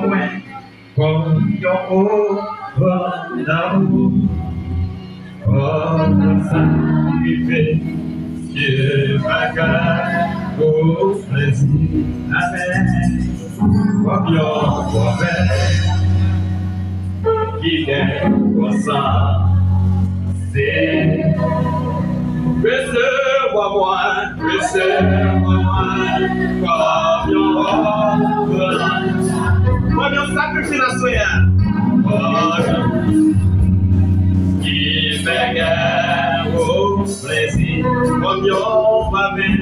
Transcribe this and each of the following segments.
moins, comme yon ouvre d'amour. Comme ça, il fait, Dieu bagarre au plaisir. Amen. Comme yon mauvais, qui est consent, c'est recevoir-moi, comme yon ouvre. Comme yon sacrifice la soya. Qui fait guerre au plaisir, comme yon mauvais.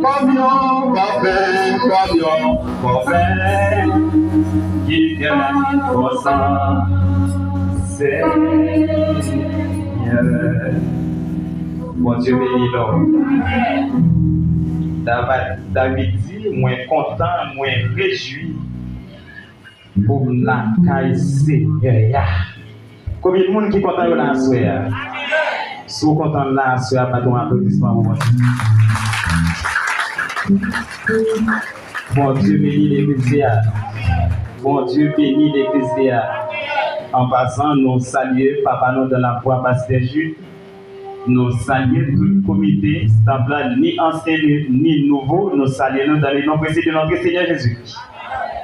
Comme yon mauvais, qui vient consent, Seigneur. Mon Dieu béni l'homme. David dit, moins content, moins réjoui pour la caille Seigneur. Combien de monde qui est content de la soeur? Si vous êtes content de la soeur, pas de applaudissement pour moi. Mon Dieu bénit l'église. Mon Dieu bénit l'église. En passant, nous saluons Papa nous de la foi, Pasteur Jules. Nous saluons tout le comité, stable ni ancien ni nouveau. Nous saluons dans le nom précis de notre Seigneur Jésus.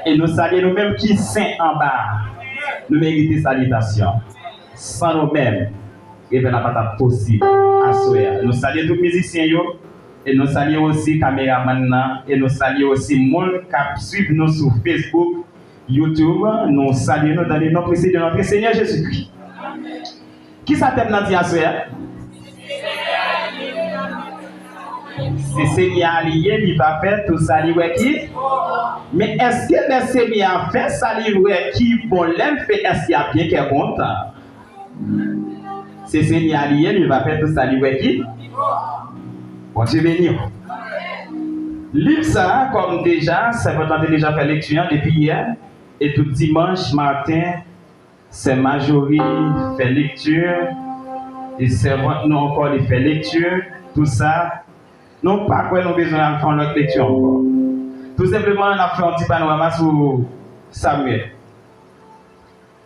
Et nous saluons nous-mêmes qui saints en bas. Nous méritons salutation. Sans nous-mêmes, il n'y a pas possible à souhaiter. Nous saluons tous les musiciens et nous saluons aussi les caméramans et nous saluons aussi les gens qui suivent nous sur Facebook, YouTube. Nous saluons dans le nom précis de notre Seigneur Jésus-Christ. Qui s'appelle Nadia Souhaiter? C'est Seigneur allié, il va faire tout ça, qui? Mais est-ce que le Seigneur fait ça, qui bon l'aime fait, est-ce qu'il y a bien qui est content? C'est Seigneur allié, il va faire tout ça, qui? Bon Dieu béni. Livre ça, comme déjà, c'est votre déjà fait lecture depuis hier, et tout dimanche matin, c'est Majorie fait lecture, et c'est nous encore les fait lecture, tout ça. Non, pas quoi, nous avons besoin de faire notre lecture encore. Tout simplement, on a fait un petit panorama sur Samuel.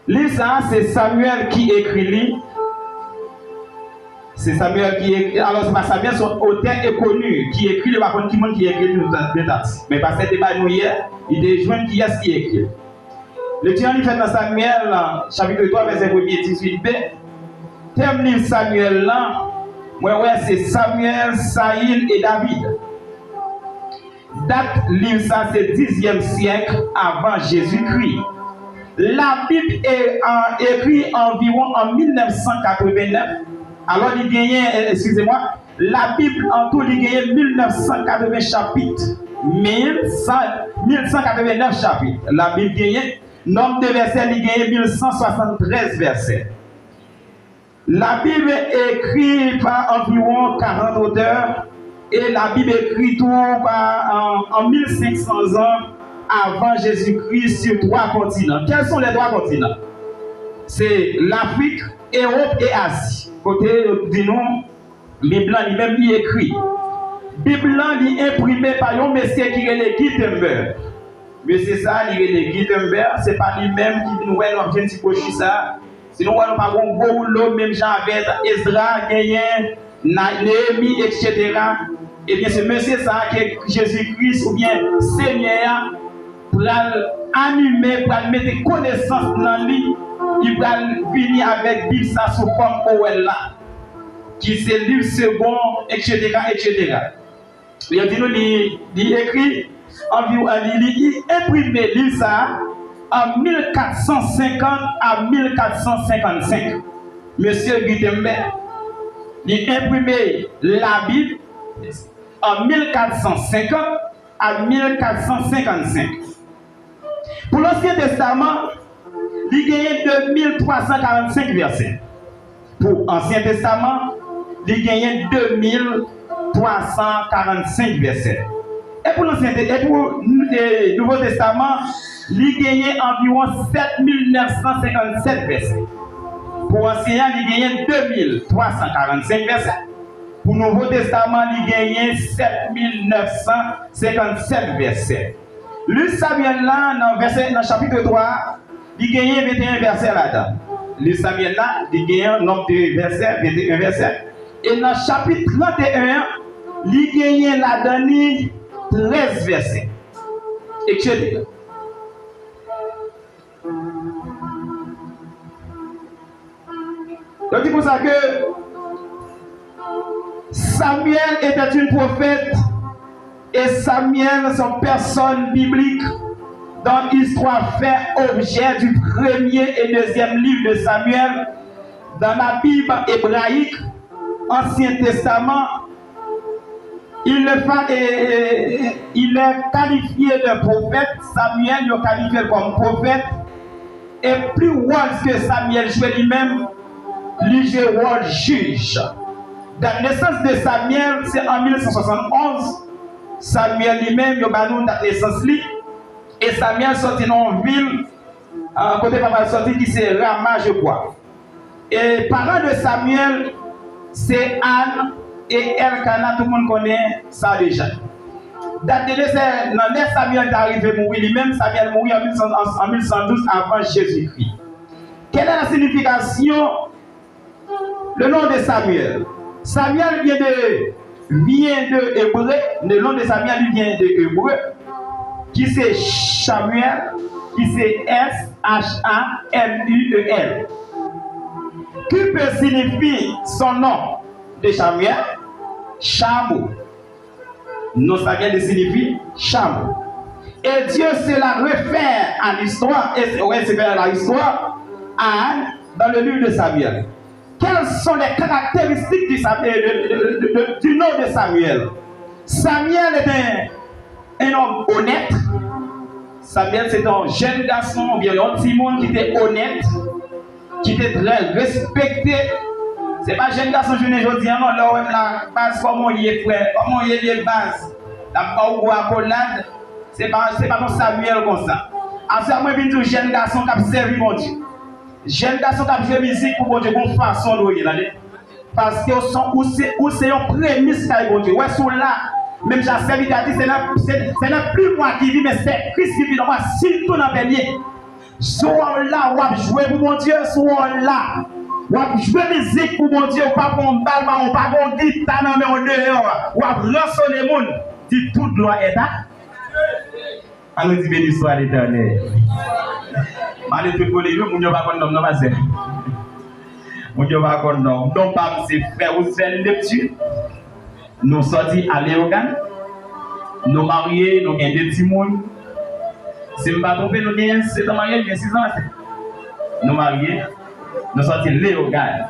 Livre ça, c'est Samuel qui écrit. C'est Samuel qui écrit. Alors, c'est pas Samuel, son auteur est connu, qui écrit le par contre, qui écrit nous dates. Mais parce que c'était pas nous hier, il est joint qui est qui écrit. Le tien il fait dans Samuel, chapitre 3, verset 1er, 18b. Thème livre Samuel là. Ouais, c'est Samuel, Saïl et David. Date livre ça, c'est 10e siècle avant Jésus-Christ. La Bible est écrite environ en 1989. Alors, il gagne, excusez-moi, la Bible en tout, il gagne 1980 chapitres. 1189 chapitres. La Bible gagne, nombre de versets, il gagne 1173 versets. La Bible est écrite par environ 40 auteurs et la Bible est écrite en 1500 ans avant Jésus-Christ sur 3 continents. Quels sont les 3 continents? C'est l'Afrique, Europe et Asie. Côté du nom, Bible lui-même il écrit. Bible il est imprimé par un monsieur qui est le Gutenberg. Monsieur ça, il est le Gutenberg, c'est pas lui-même qui nous voit dans un petit cochon ça. Sinon, on n'a pas un gros lot, même Jean avec Ezra, Gayen, Néhémie, etc. Et bien, c'est monsieur ça que Jésus-Christ ou bien Seigneur pour animer, pour mettre connaissance dans lui, il va venir avec Bible ça sous forme OL là, qui c'est livre second, etc. etc. Il a dit nous, il écrit, il imprimé livre ça. En 1450 à 1455, Monsieur Gutenberg a imprimé la Bible en 1450 à 1455. Pour l'Ancien Testament, il y a 2345 versets. Pour l'Ancien Testament, il y a 2345 versets. Et pour l'Ancien et pour le Nouveau Testament, il y a environ 7957 versets. Pour Ancien, il gagne 2345 versets. Pour le Nouveau Testament, il gagne 7957 versets. Le Samuel là, dans le chapitre 3, il gagne 21 versets là-dedans. Le Samuel là, il gagne un nombre de versets, 21 versets. Et dans le chapitre 31, il gagne là-dedans 13 versets. Etc. Donc c'est pour ça que Samuel était une prophète et Samuel, son personne biblique, dans l'histoire fait objet du premier et deuxième livre de Samuel dans la Bible hébraïque, Ancien Testament. Il est qualifié de prophète. Samuel est qualifié comme prophète. Et plus rôle que Samuel jouait lui-même, lui jouait rôle juge. La naissance de Samuel, c'est en 1171. Samuel lui-même, il a eu la naissance. Et Samuel sorti dans une ville, côté papa sorti qui c'est Rama, je crois. Et parents de Samuel, c'est Anne et Elkana, tout le monde connaît ça déjà. Date de décès, Samuel est arrivé à mourir lui-même, Samuel mourit en 1112 avant Jésus-Christ. Quelle est la signification? Le nom de Samuel. Samuel vient de hébreu, le nom de Samuel vient de hébreu, qui c'est Samuel, qui c'est S-H-A-M-U-E-L. Qui peut signifier son nom de Samuel? Chameau. Non, Samuel signifie chameau. Et Dieu se la réfère à l'histoire, et c'est vers l'histoire, dans le livre de Samuel. Quelles sont les caractéristiques du nom de Samuel? Samuel est un homme honnête. Samuel, c'est un jeune garçon, bien un petit monde qui était honnête, qui était très respecté. Ce n'est pas un jeune garçon, je ne dis non, la base, comment il est frère, comment il est base. La accolade, ce n'est pas ton Samuel comme ça. Après, moi, je dis un jeune garçon qui a servi mon Dieu. Jeune garçon qui a joué musique pour mon Dieu, bonne façon de parce que c'est un prémisse qui est bon Dieu. Ouais, sur là, même j'ai servi à dire, ce n'est plus moi qui vis, mais c'est Christ qui vit dans moi, surtout dans le bélier. Soit là, on va jouer pour mon Dieu, soit là. On va jouer musique pour mon Dieu, pas pour un bal, pas pour un guitare, mais on dehors. On va lancer les monde. Dit toute loi est là. Allons dire béni soit l'Éternel. Allez tout pour les jours, mon Dieu va connaître non pas c'est. Mon Dieu va connaître non pas c'est frère ou c'est Neptune. Nous sortis à Léogane. Nous mariés, nous gagnons des petits monde. Si je ne me trompe, nous gagnons 7 ans mariés, bien 6 ans. Nous mariés, nous sortis Léogane.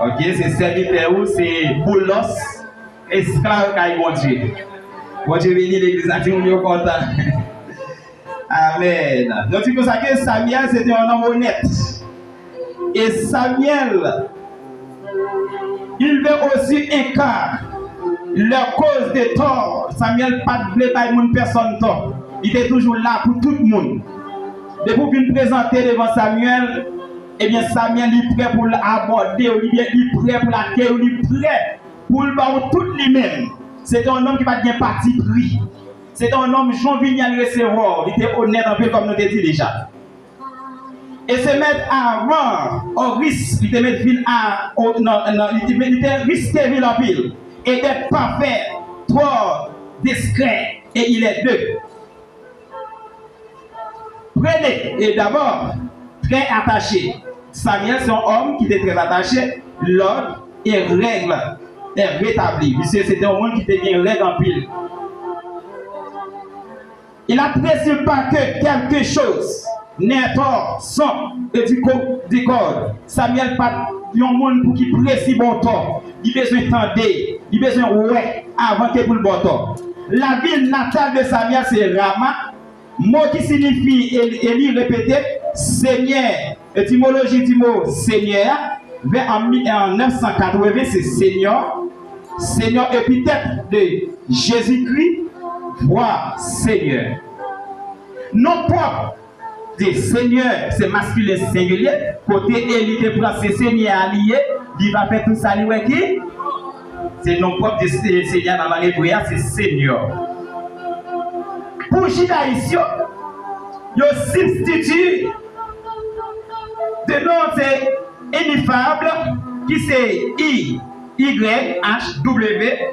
Ok, c'est serviteur ou c'est boulos, esclave qui bon Dieu. Bon Dieu béni l'église, à tout le monde content. Amen. Donc c'est pour ça que Samuel c'était un homme honnête. Et Samuel, il veut aussi incarner leur cause de tort. Samuel pas de personne tort. Il était toujours là pour tout le monde. Depuis qu'il vient présenter devant Samuel, eh bien Samuel est prêt pour l'aborder, il est prêt pour l'accueillir, il est prêt pour le voir tout lui-même. C'est un homme qui va bien parti pris. C'est un homme jovial recevoir. Il était honnête un peu comme nous l'avons dit déjà. Et se mettre avant au risque, il te met ville à il était risqué ville en pile. Et d'être parfait, trop discret, et il est deux. Prenez, et d'abord, très attaché. Samuel, c'est un homme qui était très attaché. L'ordre et règle est rétabli. Monsieur, c'était un monde qui était bien règle en pile. Il n'apprécie pas que quelque chose n'est pas son et du code. Samuel pas un monde pour qui précise bon temps. Il a besoin d'entendre, il a besoin de ouais avant que pour le bon temps. La ville natale de Samuel, c'est Rama. Mot qui signifie, Élie répété, Seigneur. Étymologie du mot Seigneur. En 980, c'est Seigneur. Seigneur épithète de Jésus-Christ, voire Seigneur. Non propre dit Seigneur, c'est masculin singulier. Côté Élie qui prend ses seigneurs alliés, il va faire tout ça, lui, qui? C'est non propre de Seigneur dans la hébreu, c'est Seigneur. Pour Judas ici, il y a substitut de nom, c'est ineffable, qui c'est I, Y, H, W,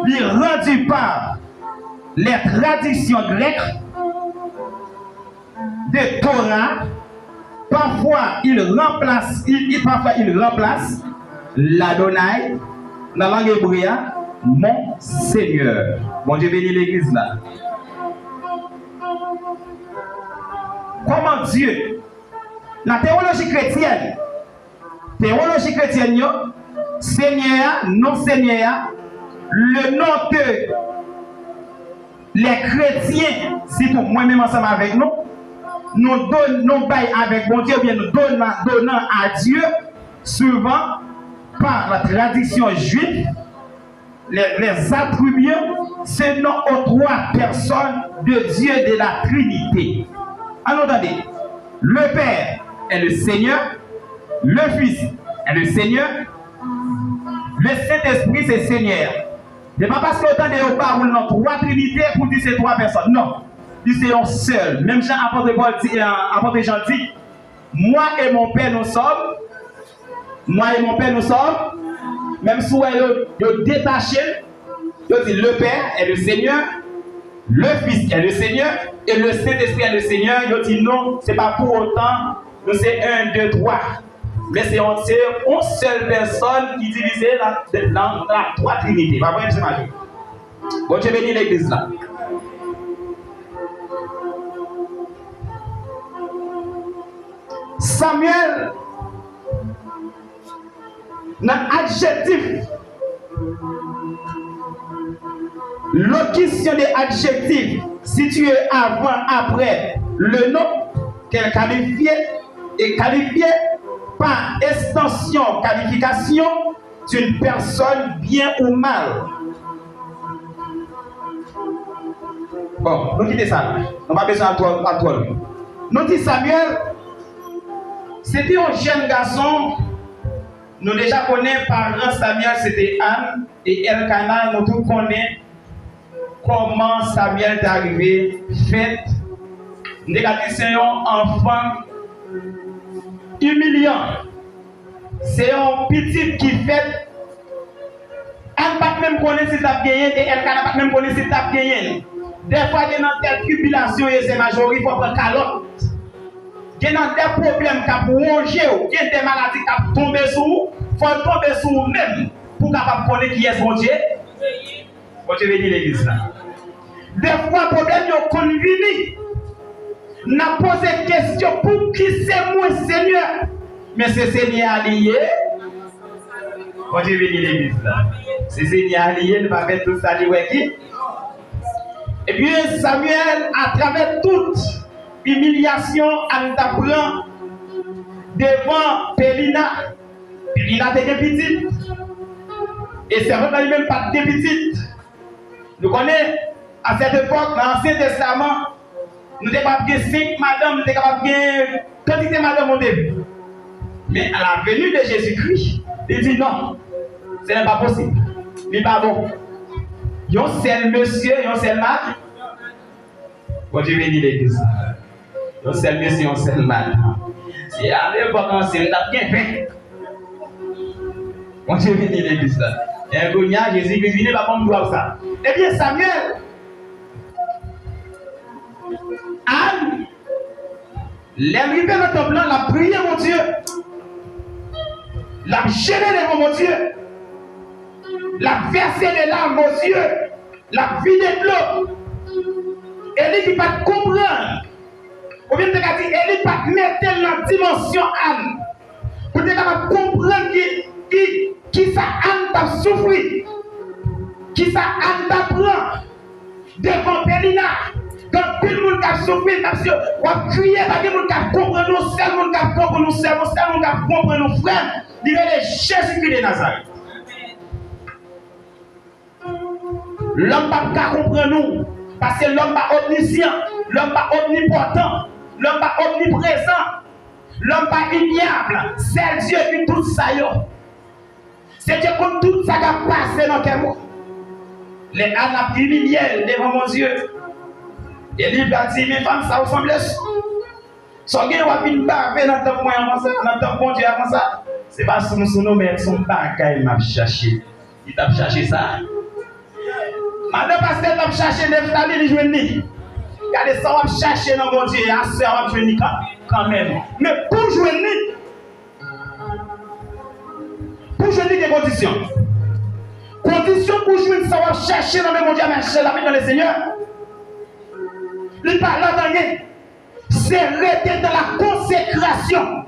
lui rendu par les traditions grecques de Torah. Parfois il remplace l'Adonai dans la langue hébreu, mon Seigneur. Bon Dieu bénit l'église là. Comment Dieu, la théologie chrétienne, Seigneur, non Seigneur, le nom que les chrétiens, si tout moi-même ensemble avec nous, nous donnons avec bon Dieu, bien nous donnons à Dieu, souvent par la tradition juive, les attributs, ce nom aux trois personnes de Dieu de la Trinité. Alors attendez, le Père est le Seigneur, le Fils est le Seigneur, le Saint-Esprit c'est Seigneur. Ce n'est pas parce que autant de parole dans trois trinités pour dire ces trois personnes. Non. C'est un seul. Même Jean apôtre Jean dit, moi et mon Père nous sommes. Moi et mon Père nous sommes. Même si vous détachez, vous dit le Père est le Seigneur, le Fils est le Seigneur et le Saint-Esprit est le Seigneur. Vous dit non, ce n'est pas pour autant que c'est 1, 2, 3. Mais c'est une seule personne qui divise dans la trois trinités. Pas vrai, c'est ma vie. Bon, Dieu bénit l'église là. Samuel, dans l'adjectif, locution des adjectifs situés avant, après le nom, qu'elle qualifiait et qualifiée par extension, qualification d'une personne bien ou mal. Bon, nous quittons ça. On n'a pas besoin de toi. Nous dit Samuel, c'était un jeune garçon. Nous déjà connaissons parents Samuel, c'était Anne et Elkanah. Nous tous connaissons comment Samuel est arrivé. Fait, nous avons dit c'est un enfant humiliant. C'est un petit qui fait. Anne pas même connaître si tu as gagné et Elkanah pas même connaître si tu as gagné. Des fois, il y a une telle tribulation et c'est majorité, il faut prendre calotte. Il y a des problèmes qui ont rongé, il y a des maladies qui ont tombé sur vous, il faut tomber sur vous-même pour capable connaître qui est mon Dieu. Bon Dieu bénit l'église là. Des fois, problème est convenu. N'a posé question pour qui c'est moi Seigneur. Mais c'est Seigneur allié. Bon Dieu bénit l'église là. C'est Seigneur allié, ne va pas mettre tout ça qui. Et puis Samuel, à travers toute humiliation, en t'apprend devant Pélina. Pélina était petite. Et c'est vrai même pas de petite. Nous connaissons à cette époque, dans l'Ancien Testament, nous n'avons pas bien 5 madames, nous n'avons pas bien quantité de madames au début. Mais à la venue de Jésus-Christ, il dit non, ce n'est pas possible. Il n'est pas bon. Il y a un seul monsieur, il y a un seul mari. Bon Dieu bénit l'église. Il y a un seul monsieur, il y a un seul mari. C'est à l'époque, c'est bien fait. Bon Dieu bénit l'église. Et un gognard, Jésus-Christ vient pas comme toi ça. Eh bien, Samuel, Anne, l'arrivée dans ton plan, la prière, mon Dieu, la gêner devant mon Dieu, la verser des larmes, mon Dieu, la vider de l'eau. Elle dit pas comprendre. Ou bien tu as dit, elle dit pas mettre dans la dimension Anne. Pour te capable comprendre qui ça Anne t'a souffri, qui ça Anne t'apprend devant Pélina. Quand tout le monde a souffert, on a crié, parce que tout le monde a compris nous, seul monde a compris nous, seul monde a compris nous, frères. Il est Jésus-Christ de Nazareth. L'homme n'a pas compris nous, parce que l'homme n'est pas omniscient, l'homme n'est pas omnipotent, l'homme pas omniprésent, l'homme pas ignoble, c'est Dieu qui tout ça. C'est Dieu qui tout ça qui a passé dans le cœur. Les ânes ont humilié devant mon Dieu. Et lui a dit, mes femmes, ça ressemble à ça. Son gars va venir baver dans ton point avant ça, dans ton bon Dieu avant ça. C'est pas son nom, mais son bagaille m'a cherché. Il t'a cherché ça. Madame Pasteur t'a cherché Neftali, il joue ni. Regardez ça, on va chercher dans mon Dieu, à ce on va jouer quand même. Mais pour jouer ni, des conditions. Conditions pour jouer, ça va chercher dans mon Dieu, mais chercher la vie dans le Seigneur. Il parle là, c'est rester dans la consécration.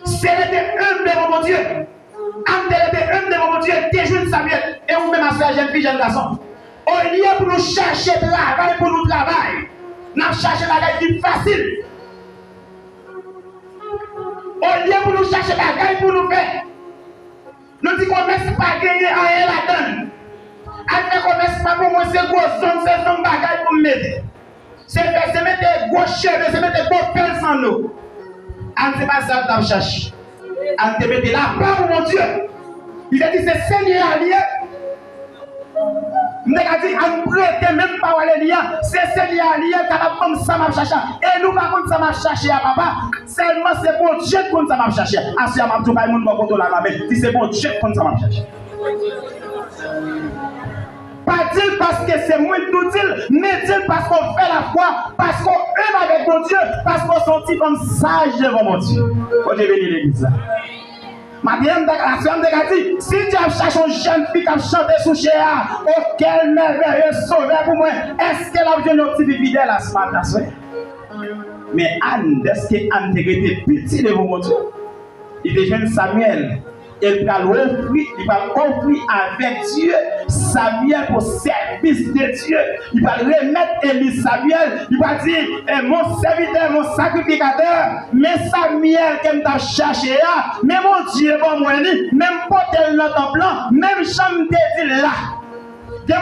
C'est rester humble devant mon Dieu. Rester humble devant mon Dieu. Déjouer Samuel. Et vous même à faire jeune fille, jeune garçon. Au lieu pour nous chercher travail, pour nous travailler, nous cherchons la vie qui est facile. Au lieu pour nous chercher la vie pour nous faire, nous disons qu'on ne laisse pas gagner en rien la donne. Après qu'on ne laisse pas pour moi, c'est gros zone, c'est son bagage pour me mettre. C'est mettre des gros cheveux, c'est mettre des gros pelles sans nous. On ne pas ça que tu cherches. On te met la part, mon Dieu. Il a dit c'est Seigneur allié. Il a dit on ne prête même pas les liens. C'est Seigneur allié qui a comme ça m'a cherché. Et nous par contre ça m'a cherché à papa. Seulement c'est bon Dieu qui ça m'a cherché. Assis à ma tout pas monde contre la main. Si c'est bon Dieu qui ça m'a cherché. Pas dire parce que c'est moi qui nous dit, mais dire parce qu'on fait la foi, parce qu'on aime avec mon Dieu, parce qu'on sentit comme sage devant mon Dieu. Quand j'ai venu l'église. Ma bien déclaration de dit, si tu as cherché une jeune fille qui a chanté sous Chéa, oh quel merveilleux sauveur pour moi, est-ce qu'elle a besoin d'un petit fidèle à ce matin? Mais Anne, est-ce qu'Anne était petit devant mon Dieu? Il devient Samuel. Il va offrir avec Dieu Samuel pour service de Dieu. Il va remettre Élie Samuel. Il va dire mon serviteur, mon sacrificateur. Mais Samuel, qui m'a cherché là, mais mon Dieu, bon moi, même pas tel notre plan, même chambre de là. Des gens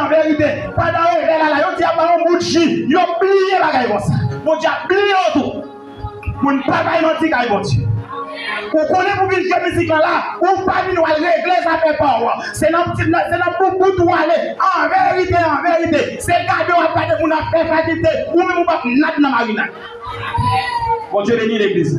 en vérité, pendant que là, ils ont un bout de chi, ils ont plié la caille comme ça. Mon Dieu a plié autour. Mon papa, il m'a dit qu'il bon Dieu. Vous connaissez pour venir jouer musique là, ou pas venir régler ça fait pas. C'est dans pour tout aller. En vérité, c'est cadeau à pas de mon affaire fatigué, ou même pas nat dans marina. Bon Dieu bénit l'église.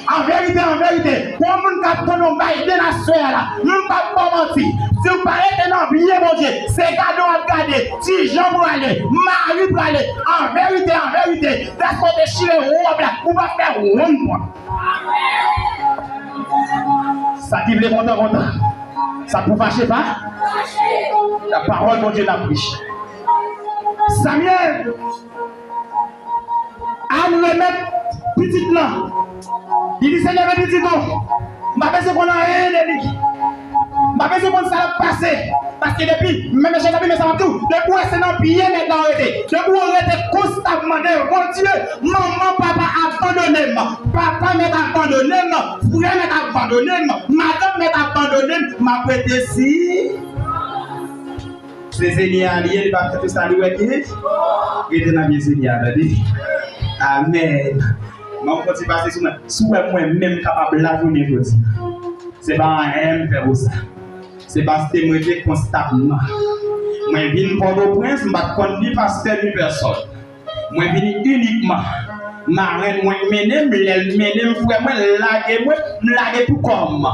En vérité, pour mon cap ton nom bail de la soeur là, nous pas mentir. Si vous parlez de non bien mon Dieu, c'est cadeau à garder. Si Jean pour aller, Marie pour aller. En vérité, parce qu'on déchire robe là, on va faire ronde moi. Ça qui veut content. Ça ne fâche pas. La parole de Dieu l'a pris. Samuel, à nous remettre petit là. Il dit Seigneur, petit non. Je ne sais pas qu'on a rien de lui. Je ne sais pas qu'on ça va passer. Parce que depuis, même si j'ai ça va tout, depuis c'est dans pied maintenant arrêté. Depuis on était constamment devant Dieu. Maman, papa abandonné. Papa m'a abandonné. Frère m'a abandonné. Madame m'a abandonné. M'a prêté si. C'est Seigneur allié, il va faire tout ça lui qui. Il était dans bien Seigneur. Amen. Je continue à passer sur moi-même capable de la journée aujourd'hui. Ce n'est pas un M faire ça. C'est parce que moi je constamment. Moi je viens pour le prince, je ne vais ni pasteur ni personne. Moi je viens uniquement. Ma reine, moi je mène, vraiment laguer pour comme.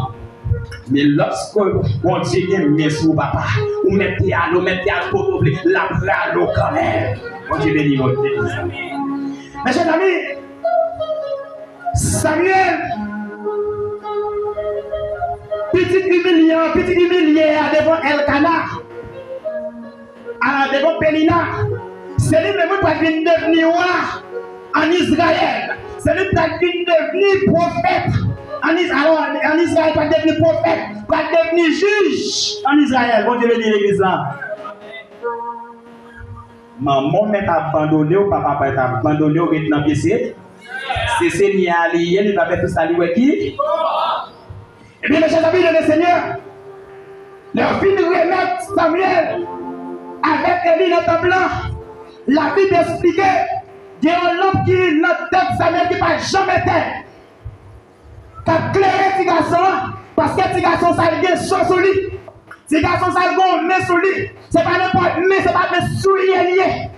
Mais lorsque on dit que mes sous papa, ou mettez à l'eau, pour doubler, la bralo quand même. On dit béni votre Dieu. Mes chers amis, Samuel, petit humilié devant Elkana, devant Pélina, c'est lui-même qui va devenir roi en Israël. C'est lui qui va devenir prophète en Israël. En Israël, il va devenir prophète, il va devenir juge en Israël. Bon Dieu, bénir l'église là. Maman m'a abandonné, ou papa m'a abandonné, ou est dans le pied. C'est Seigneur allié, il va faire tout ça, lui qui. Eh bien, mes chers amis de le Seigneur, leur fille remettre Samuel avec Élie dans le blanc. La Bible expliquait Il y a un lampe qui est dans la tête Samuel qui ne va jamais taire. Qui a clairé petit garçon parce que petit garçon ça a une chose sur lui. Petit garçon ça a une main sur lui. Ce n'est pas n'importe mais c'est pas des souliers liés.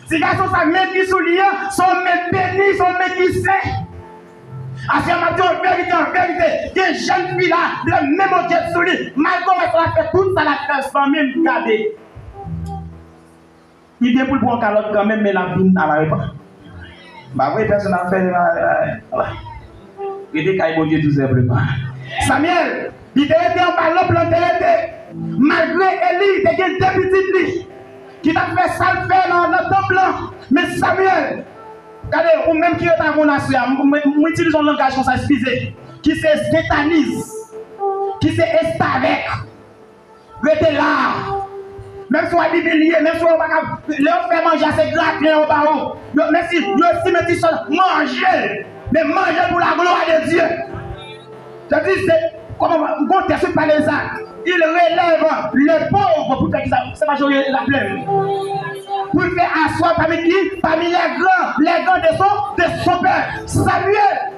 Petit garçon ça a une main qui sur lui, son main béni, son main qui sait. À ce moment-là, en vérité, il y a une jeune fille là, le même objet sur lui. Malgré ça, a fait tout ça, la fait sans même garder. Il vient pour le prendre calotte quand même, mais la vie à la réponse. Bah oui, personne n'a fait. Il était caillé Dieu tout simplement. Samuel, il était en ballon planté. Malgré Élie, il était deux petites qui t'a fait ça le faire dans le temple. Mais Samuel, regardez, ou même qui est dans mon nation, nous utilisons un langage comme ça, qui c'est stétanise, qui c'est estabek, qui était là. Même si on a biblié, même si on fait manger assez gratin au barreau, même si le cimetière manger, mais manger pour la gloire de Dieu. Je dis, c'est comment on teste par les actes. Il relève le pauvre pour faire ça, c'est pas jouer la plaine. Pour faire asseoir parmi qui? Parmi les grands de son père, Samuel.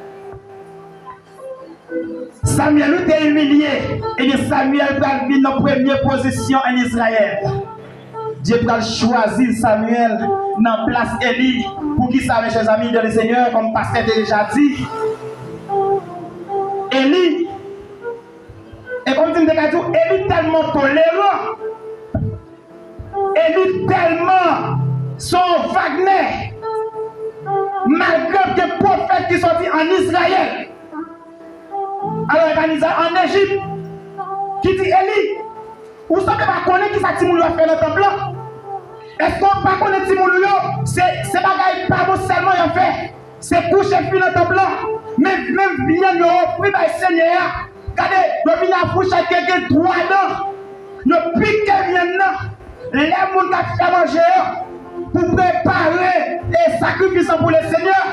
Samuel était humilié. Et Samuel va venir en première position en Israël. Dieu va choisir Samuel dans la place Élie. Pour qui ça, mes chers amis de le Seigneur, comme pasteur déjà dit. Élie, et comme tu me dis, Élie tellement tolérant. Élie tellement son Wagner. Malgré que les prophètes qui sont en Israël. Alors, en Égypte, qui dit Élie, vous ne savez pas connaître qui ça Timoulou a fait dans le temple? Est-ce qu'on ne peut pas connaître Timoulou? C'est bagaille pas bon seulement il a fait. C'est coucher fini dans le temple. Même bien nous offrir par le Seigneur. Regardez, nous venons à coucher quelqu'un droit dedans. Nous piquons bien dedans. Les gens qui fait manger pour préparer les sacrifices pour le Seigneur.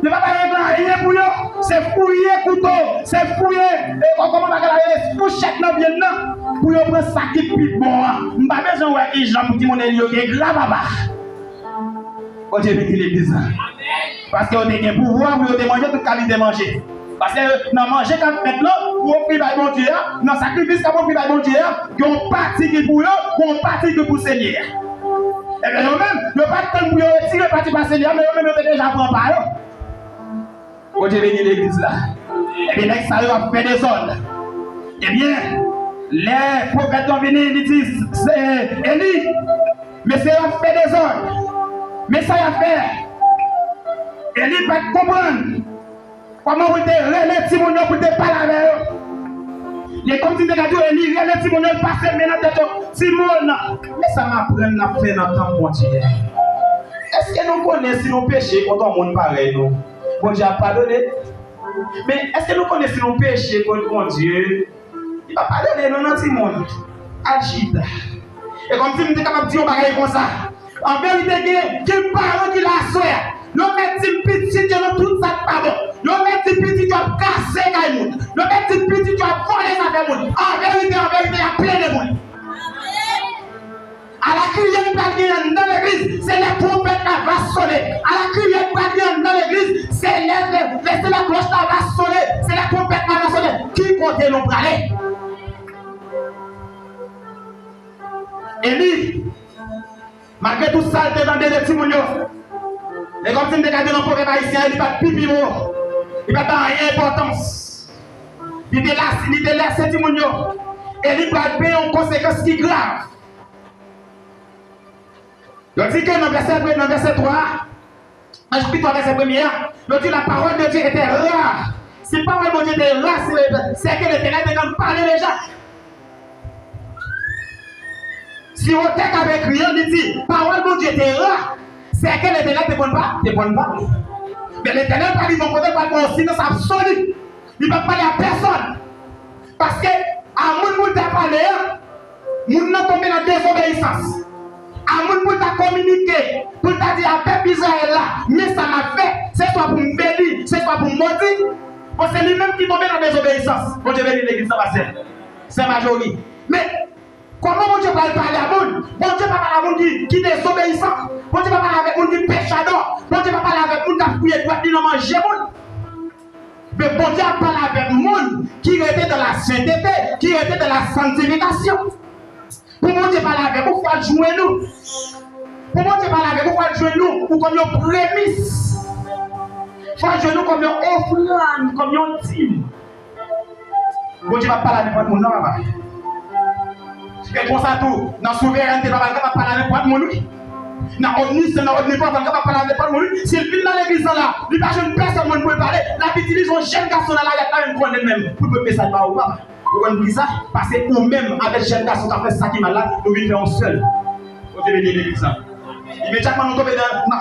Ne va pas rien pour eux. C'est fouiller couteau, c'est fouiller. Et comment on va regarder fourchette là bien là pour eux prendre ça qui plus bon. On pas besoin de voir les gens pour dire mon élio qui est grave là-bas. Oh Dieu bénit l'église. Parce qu'on a un pouvoir pour manger toute qualité de manger. Parce que dans manger quand maintenant, pour offrir par bon Dieu, dans sacrifice quand on offrir par bon Dieu, qu'on partie qui pour eux, qu'on partie qui pour Seigneur. Et bien nous-mêmes, nous pas tant pour eux tirer partie par Seigneur, mais nous-mêmes nous déjà prendre par eux. Quand Dieu bénit l'église là, et bien, ça va faire des ordres. Eh bien, les prophètes ont venu, ils disent, c'est Élie, mais c'est à faire des ordres. Mais ça va faire. Élie va comprendre comment vous êtes relais Timono pour te parler avec eux. Et comme tu te dis, Élie, relais Timono, passer maintenant de Timon. Mais ça m'apprend à faire dans le temps, mon Dieu. Est-ce que nous connaissons nos péchés quand on monde pareil, nous? Bon Dieu a pardonné. Mais est-ce que nous connaissons nos péchés contre mon Dieu? Il va pardonner nous dans le monde. Agite. Et comme si nous sommes capables de dire pareil comme ça. En vérité, il y a des parents qui la souhaitent. Nous mettons petit dans tout ça pas bon. Nous mettons petit qui a cassé les gens. Nous mettons petit qui a volé ça fait monde. En vérité, il y a plein de monde. À la criée dans l'église, c'est les trompettes qui vont sonner. À la criée dans l'église, c'est la cloche qui va sonner. C'est la trompette qui va sonner. Qui compte nous parler? Élie, malgré tout ça, il devant des témoignages. Et comme si nous regardions dans le prophète haïtien, il n'y a pas de pipi mot. Il n'y a pas d'importance. Il était là, c'est témoignage. Élie va payer une conséquence qui est grave. Il dit que dans le verset 3, dans le chapitre 3, verset 1er, il dit la parole de Dieu était rare. Si la parole de Dieu était rare, c'est qu'elle était là de parler les gens. Si on était avec rien, il dit la parole de Dieu était rare, c'est qu'elle était là de bonne parole. Mais l'Éternel parle de son côté par un silence absolu. Il ne va parler à personne. Parce que, à mon monde t'a parlé, mon n'a tombé dans la désobéissance. À mon pour t'a communiqué, pour t'a dit à peuple Israël là, mais ça m'a fait, c'est soit pour me bénir, c'est soit pour me maudire. Parce que c'est lui-même qui tombe dans la désobéissance. Quand je vais dire l'église, ça va faire. C'est majorité. Mais, Comment mon Dieu va parler à monde? Mon Dieu va parler à monde qui est désobéissant. Mon Dieu va parler avec monde qui péchador. Mon Dieu va parler avec monde qui a fouillé droit, qui n'a mangé monde. Mais bon Dieu a parlé avec monde qui était dans la sainteté, qui était dans la sanctification. Pour mon Dieu parler avec vous, il faut jouer nous. Pour mon Dieu parler avec vous, il faut jouer nous ou comme une prémisse. Il faut jouer nous comme une offrande, comme une dîme. Bon Dieu va parler avec n'importe monde, non, papa. Et pour ça tout, dans la souveraineté, papa, il va parler avec n'importe monde. Dans l'omniscience, dans l'omnipotence, il va parler avec n'importe monde. S'il vient dans l'église là, il n'y a pas une personne qui peut parler. La utilise un jeune garçon dans la même pour elle-même. Pour le message ou pas. Vous comprenez ça? Parce que nous-mêmes, avec jeune garçon qui a fait ça qui mal là, nous vivons seul. Vous devez dire l'église. Immédiatement, nous tombons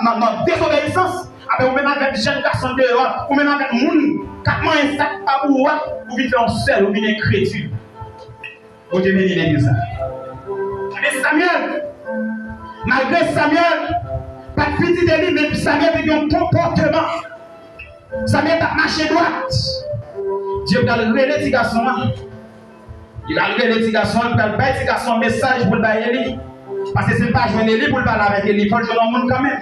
dans notre désobéissance. Après, vous même avec jeune garçon dehors, ou même avec moun, 4 mois et 7 pas pour vous vivez seul, vous vivez créature. Vous devez dire l'église. Mais Samuel, malgré Samuel, pas de petit délit, mais Samuel avait un comportement. Samuel a marché droite. Dieu a levé les petits garçons. Il a levé les petits garçons, il a levé les petits garçons message pour le bailler. Parce que ce n'est pas jouer Élie pour le parler avec Élie, il faut le jouer dans le monde quand même.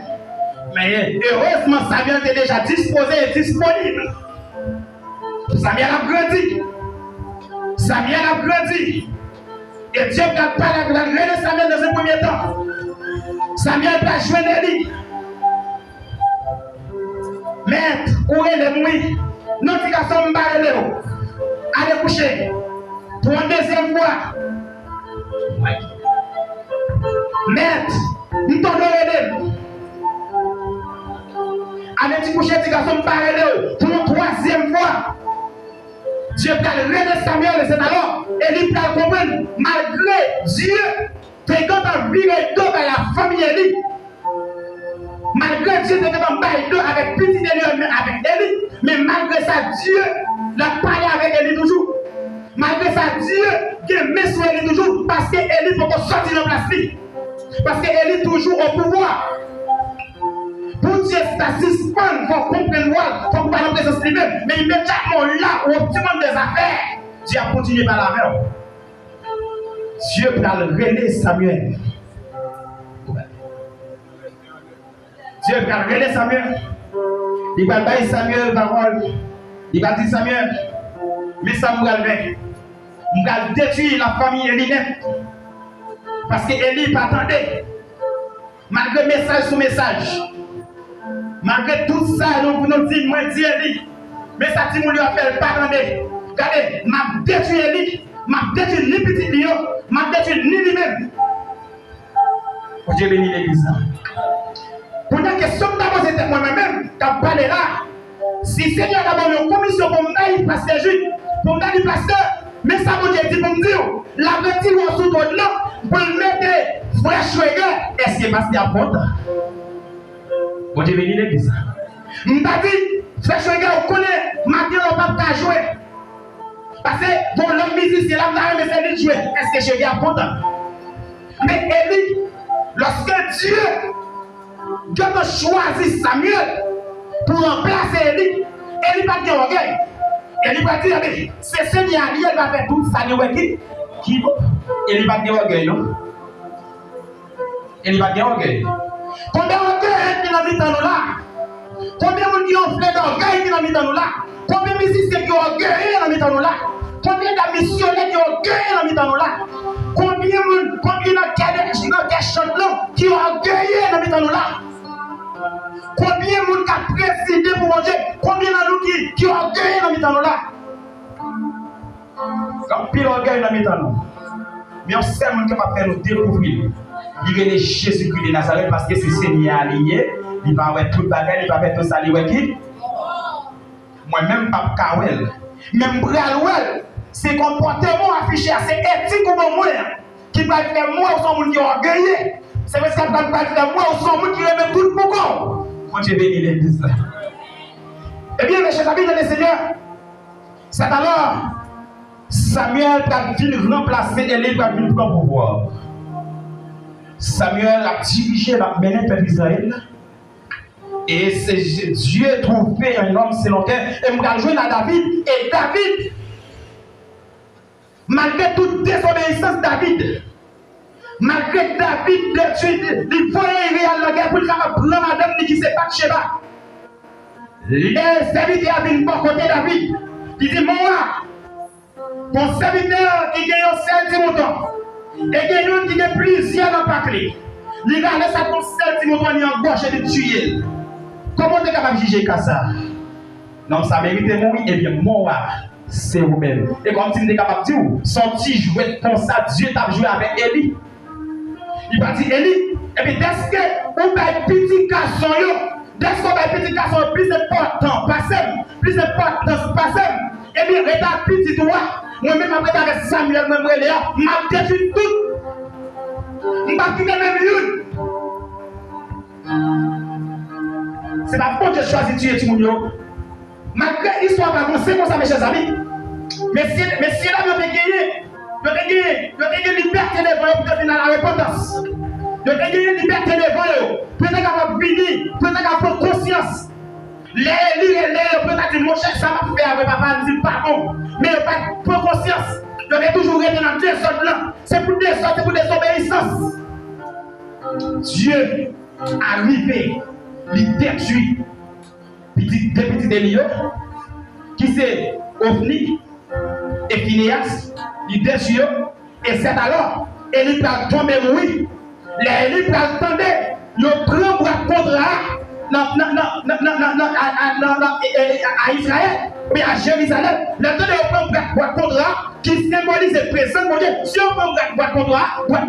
Mais heureusement, Samuel était déjà disposé et disponible. Samuel a grandi. Samuel a grandi. Et Dieu a parlé avec Samuel dans un premier temps. Samuel a joué Élie. Maître, où est le mouille? Non, tu as son barré. Allez coucher. Pour une deuxième fois. Maître, nous t'en donnons. Allez coucher, tu as son barré. Pour une troisième fois. Dieu a révélé Samuel et c'est alors. Et il a compris, malgré Dieu, t'es quand t'as viré deux par la famille Élie. Malgré Dieu, t'es quand t'as deux avec petit Élie, avec Élie. Mais malgré ça, Dieu l'a parlé avec Élie toujours. Malgré ça, Dieu qui met sur Élie toujours. Parce que Élie peut pas sortir de la place. Parce que Élie toujours au pouvoir. Pour Dieu, c'est à suspendre, il faut comprendre, il faut pas dans la présence lui-même. Mais immédiatement là, où on demande des affaires, Dieu a continué par la main. Dieu va le relayer Samuel. Dieu va le relayer Samuel. Il va dire Samuel parole. Il va dire Samuel, mais Samuel va détruire la famille Élie. Parce que Élie pas attendait. Malgré message sur message. Malgré tout ça, nous nous disons, moi, dis Élie. Mais ça dit, nous lui a fait pas attendre. Regardez, m'a détruit Élie. M'a détruit ni petit lion. M'a détruit ni lui-même. Oh Dieu bénit l'église. Pour la question d'abord, c'était moi-même qui a parlé là. Si Seigneur a donné une commission pour me dire, pasteur Jules, pour me dire, pasteur, mais ça vous dit pour me dire, la petite ou sous ton nom, pour le mettre frère Schweger, est-ce que pasteur apporte? Bon Dieu bénit l'église. Je me dit, frère Schweger, on connaît, maintenant on ne peut pas jouer. Parce que bon, l'homme musicien, là, mais c'est lui jouer. Est-ce que Schweger apporte? Mais Élie, lorsque Dieu a choisi Samuel pour remplacer Élie, Élie va dire orgueil. Élie va dire, c'est Seigneur, il va faire tout ça. Qui Élie va dire orgueil, non? Élie va dire orgueil. Combien d'orgueil qui n'habitent nous là? Combien de gens qui ont fait d'orgueil qui n'habitent nous là? Combien de musiciens qui ont orgueillé qui n'habitent nous là? Combien de missionnaires qui ont orgueillé qui n'habitent nous là? Combien de chanteurs qui ont orgueillé qui n'habitent nous là? Combien de gens qui ont présidé pour manger? Combien de gens qui ont orgueillé qui n'habitent nous là? Quand pile orgueil qui n'habitent nous. Mais on sait que va faire nous découvrir. Il est Jésus-Christ de Nazareth parce que c'est Seigneur allié. Il va avoir tout le bagage, il va faire tout ça. Moi-même, pas Kawel. Même Bralwell, c'est comportement affiché, c'est éthique ou bon moyen qui va faire moi ou son monde qui est orgueillé. C'est parce qu'il va faire moi ou son monde qui remet tout le pouvoir. Moi, j'ai béni l'église. Eh bien, mes chers amis de le Seigneur, c'est alors Samuel qui a fini remplacer Élie qui a fini prendre pouvoir. Samuel a dirigé la mené peuple d'Israël. Et c'est Dieu trouvé un homme selon cœur. Et nous avons joué à David. Et David, malgré toute désobéissance, David, Malgré David détruit, il voyait la guerre pour le prendre madame qui se bat chez bas. Les serviteurs viennent pour côté David. Il dit, moi, ton serviteur qui gagne un seul mouton, et qui gagne plusieurs dans le clé. Il a laissé ton seul mouton en gauche et de tuer. Comment tu es capable de juger ça? Non, ça mérite mourir, et bien, moi, c'est vous-même. Et comme tu es capable de dire, son petit jouet comme ça, Dieu t'a joué avec Élie. Il va dire, Élie, et puis dès que on va petit garçon, dès qu'on va petit garçon, plus important, plus important, passé, et bien, regarde petit toi, moi-même après avec Samuel, même Léa, m'a détruit tout. Je ne vais pas quitter même une. C'est pas bon que je choisis de tuer tout le monde. Malgré l'histoire va avancer comme ça, mes chers amis. Mais si là, vous avez gagné liberté de voix pour venir à la repentance. Vous avez gagné liberté de voix pour être capable de venir, pour être capable de conscience. Les peut-être dire, mon cher, ça m'a fait avec papa, me dit pardon. Mais pas de conscience. Vous avez toujours été dans deux sortes là. C'est pour des sortes, c'est pour désobéissance. Dieu arrivé, il détruit des petits délires qui c'est Ophni et Phineas, il détruit et c'est alors Élie va tomber oui. Les Élie va attendre, il prend pour contre à Israël, mais à Jérusalem, le temps de prendre pour contre qui symbolise le présent de Dieu. Si on prend pour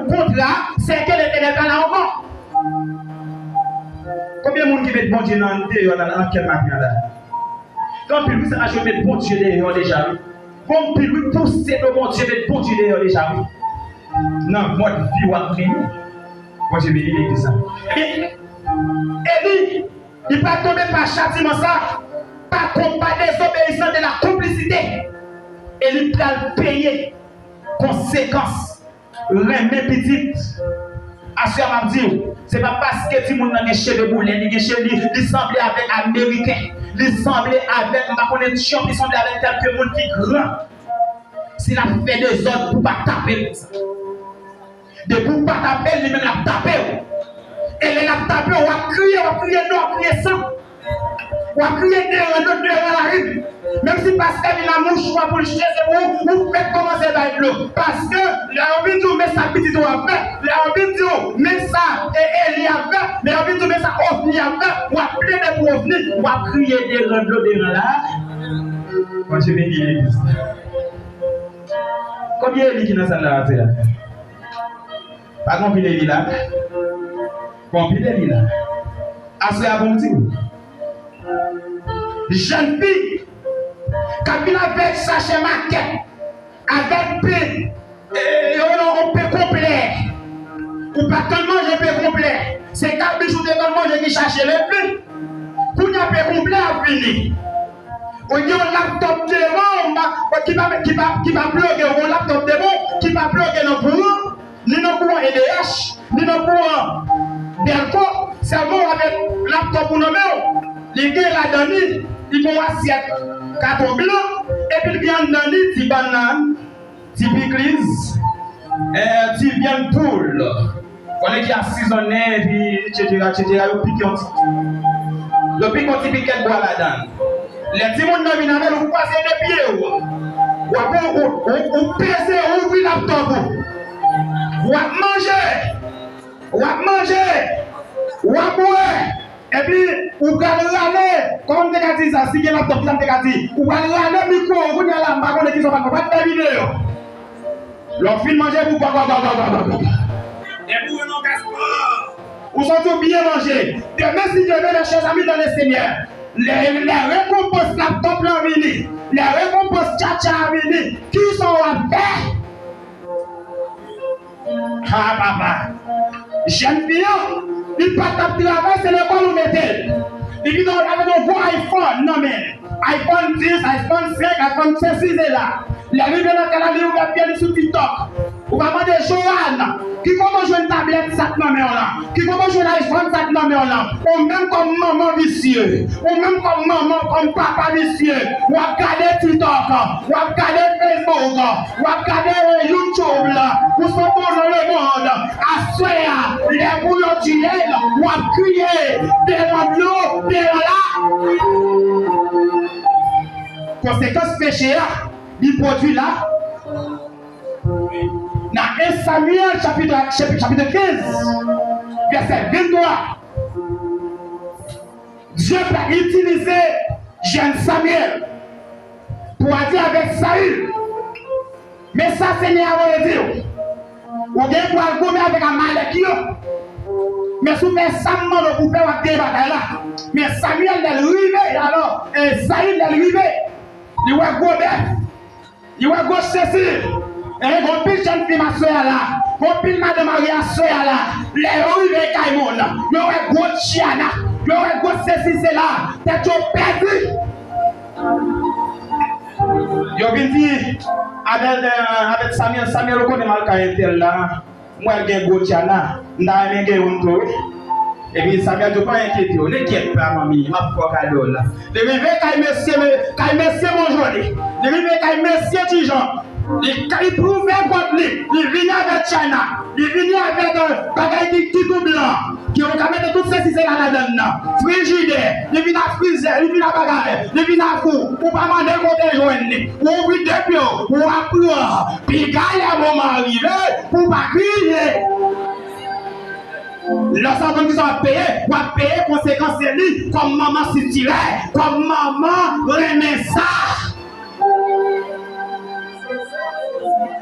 contre, c'est que l'Éternel va là encore. Combien de monde qui met bon Dieu dans quel matin là? Quand puis vous ajouter bon Dieu dehors déjà. Comme puis vous pousser le bon Dieu met bon Dieu dehors déjà. Non, moi je vis à prier. Moi je vais dire l'église. Élie, il ne va pas tomber par châtiment ça, par désobéissance de la complicité. Élie va payer conséquences. Les petites. À ce moment dire, ce n'est pas parce que tout le monde a un chef de boulet, il semble avec Américain, il semble avec ma connexion, il semble avec quelques monde qui est grand. S'il a fait des autres pour ne pas taper. De pour ne pas taper, lui-même l'a tapé. Et il a tapé, on va crier, non, on va crier sang. On va crier dans la rue. Même si pasteur il a mouche pour le chercher, vous faites commencer à l'eau. Parce que la envie de mettre sa petite eau à faire, la envie de mettre ça et elle y a fait, la envie de mettre ça au fini à faire, on va plaider pour venir, on va crier des rendos de là. Moi je vais dire l'église. Combien il y a dans cette là? Pas combien il y a là? Combien il y a là? Assez à bon dire. Jeune fille, quand il avait cherché maquette, avec on peut complet, ou pas tellement je peux complet, c'est quand il joue tellement je vais chercher le plus, pour y avoir complet à finir. On y a un laptop devant qui va bloquer, un laptop devant qui va bloquer nos courants, ni nos courants EDH, ni nos courants Delco, seulement avec laptop pour nos mains, les gars là-dedans. Il vont assiette carton blanc et puis il vient dans les petits bananes, petits pickles, petits viandes poule. On est qui assaisonné, etc. Le piquant petit piquet bois là-dedans. Les petits monde dans le vous passez des pieds. Vous pèsez, vous ouvrez la laptop. Vous manger, vous boire. Et puis, vous allez aller, comme tu as dit ça, si vous avez un laptop, vous avez dit, vous allez aller au micro, vous allez aller à la qui sont pas de vidéo. Leur film manger, vous et vous non gaspard. Vous sont tous bien mangés. Demain, si Dieu veut les choses amis dans le Seigneur, les récompenses laptop là venir, les récompenses tcha-tcha venir, qui sont à faire? Ah, papa. Jeune fille, il pas taper travail, c'est l'école où mettez. Il dit non, avec un gros iPhone, non mais iPhone 10, iPhone 5, iPhone 6 est là. La vie de la calendrier ou la pièce sur TikTok. Ou va demander Joanne, qui comment jouer une tablette ça non mais là, qui comment jouer l'iPhone ça non mais là. Ou même comme maman vicieux, ou même comme maman comme papa vicieux. Ou à regarder TikTok, ou à regarder Facebook, ou à regarder YouTube là. Ou sont dans le monde. à soya, les bouillons d'huile, ou à crier, devant l'eau, devant là. Conséquence péché, il produit là. Dans 1 Samuel chapitre 15, verset 23, Dieu va utiliser jeune Samuel pour dire avec Saül. Mais ça, c'est n'est à dire. Ou bien pour aller commettre avec un malek. Mais si vous faites ça, vous pouvez faire des batailles là. Mais Samuel est arrivé, alors, Saül est arrivé. Il va go bête. Il va go Cécile. Et on pile jeune fille ma soeur là. On pile madame Maria soeur là. Les arrivés Caïmon. Il va go Chiana. Il va go Cécile c'est là. T'es tout perdu. Yo vin dit avec Samuel reconnaît mal caractère là. Moi j'ai go Chiana. Nda men gen on to. Et puis Samuel tu pas inquiété. On n'inquiète pas mamie. M'a pas cadeau là. De river kay monsieur mon joli. De river kay monsieur Tijan. Il prouvait contre lui. Il venait avec China. Il venait avec un bagage qui tout blanc. Qui ont mettre tout ceci c'est là dedans. Frigidaire. Il vient à freezer. Il vient à bagage. Il vient à four. Pour pas demander côté joindre. Ou oui depuis. Ou après. Puis gars à moment arrivé. Pour pas crier. Lorsqu'on qui sont payés, on va payer conséquences de lui. Comme maman s'y tirait. Comme maman remet ça.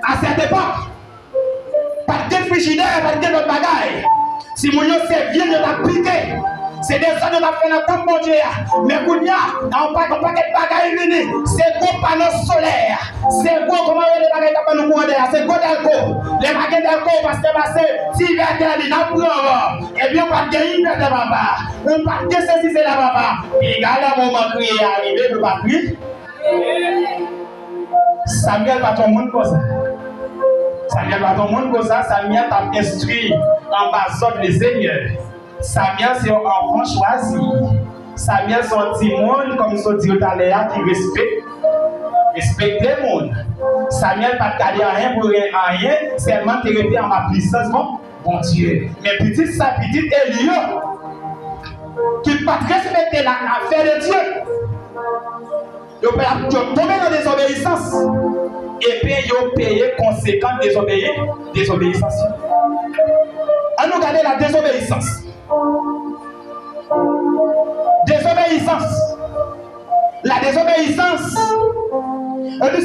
À cette époque, pas de frigidaire, pas de notre bagaille. Si mon c'est bien de la piquer, c'est des gens de la fait dans le bon Dieu. Mais quand il y a un paquet de bagaille venu, c'est gros panneau solaire, c'est gros comment les bagailles de panneau solaire, c'est gros d'alcool. Les bagailles d'alcool parce que si il y a des gens et bien on va gagner de papa, on va saisir la papa. Et regarde un moment crier arrivé, ne pas crier. Samuel va ton monde comme ça. Samuel va ton monde comme ça. Samuel t'a instruit en bas les seigneurs. Samuel c'est un enfant choisi. Samuel c'est un petit monde comme son dit tout à l'heure qui respecte le monde. Samuel pas garder rien pour rien, seulement te répéter en ma puissance bon Dieu. Mais petit Élie qui pas respecter l'affaire de Dieu. Ils ont tombé dans la désobéissance. Et puis ils ont payé conséquent désobéissance. On nous regarde la désobéissance. Désobéissance. La désobéissance,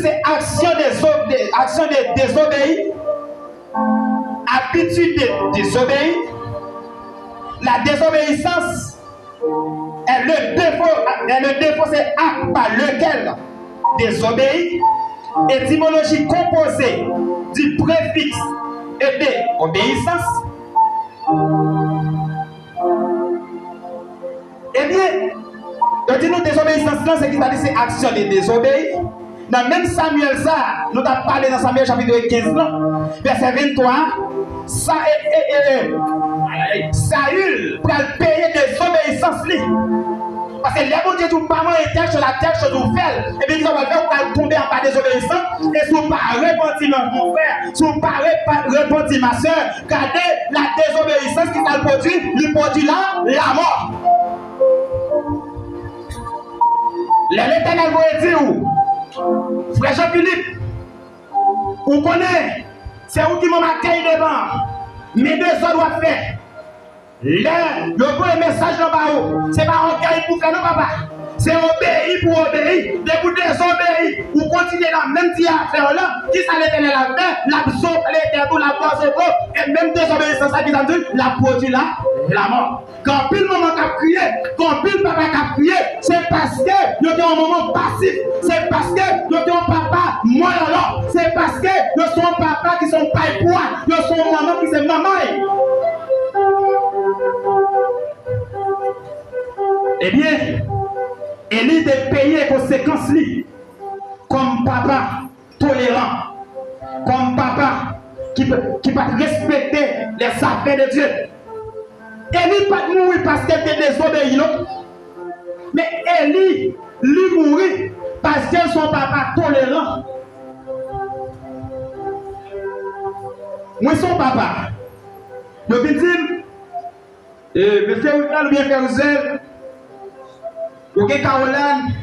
c'est action de désobéir, habitude de désobéir. La désobéissance. Et le défaut, c'est acte par lequel désobéir. Étymologie composée du préfixe et de obéissance. Eh bien, quand nous désobéissance, c'est qu'il a dit c'est action de désobéir. Dans même Samuel, ça, nous avons parlé dans Samuel chapitre 15, verset 23. Saül pour payer des obéissances. Parce que les bon Dieu, tout parent était sur la terre, sur nous faire. Et bien, ils vont faire pour tomber en bas des obéissances. Et si vous ne pas repentir mon frère, si vous ne pas repentir ma soeur, regardez la désobéissance qui s'est produit, il produit là la mort. L'Éternel va dire où? Frère Jean-Philippe, vous connaissez, c'est où qui m'a marqué devant. Mais deux autres doivent faire. Le premier message dans le bas, c'est pas orgueil pour faire, non, papa. C'est obéir pour obéir. Dès que vous désobéissez, vous continuez la même affaire là. Qui ça l'Éternel a fait? L'absence, l'Éternel, la force et même désobéissance, ça qui t'a dit, la produit là, la mort. Quand pile maman a crié, quand pile papa a crié, c'est parce que nous sommes un moment passif. C'est parce que nous sommes un papa moyen là. C'est parce que nous sommes papa qui sont pas poids. Nous sommes maman qui sont maman. Eh bien, Élie de payer conséquences comme papa tolérant, comme papa qui peut respecter les affaires de Dieu. Élie pas mourir parce qu'elle était désobéie, non? Mais Élie lui mourit parce qu'elle son papa tolérant. Moi son papa, Je vais dire, monsieur Wilson, bien Carousel, ou Caroline,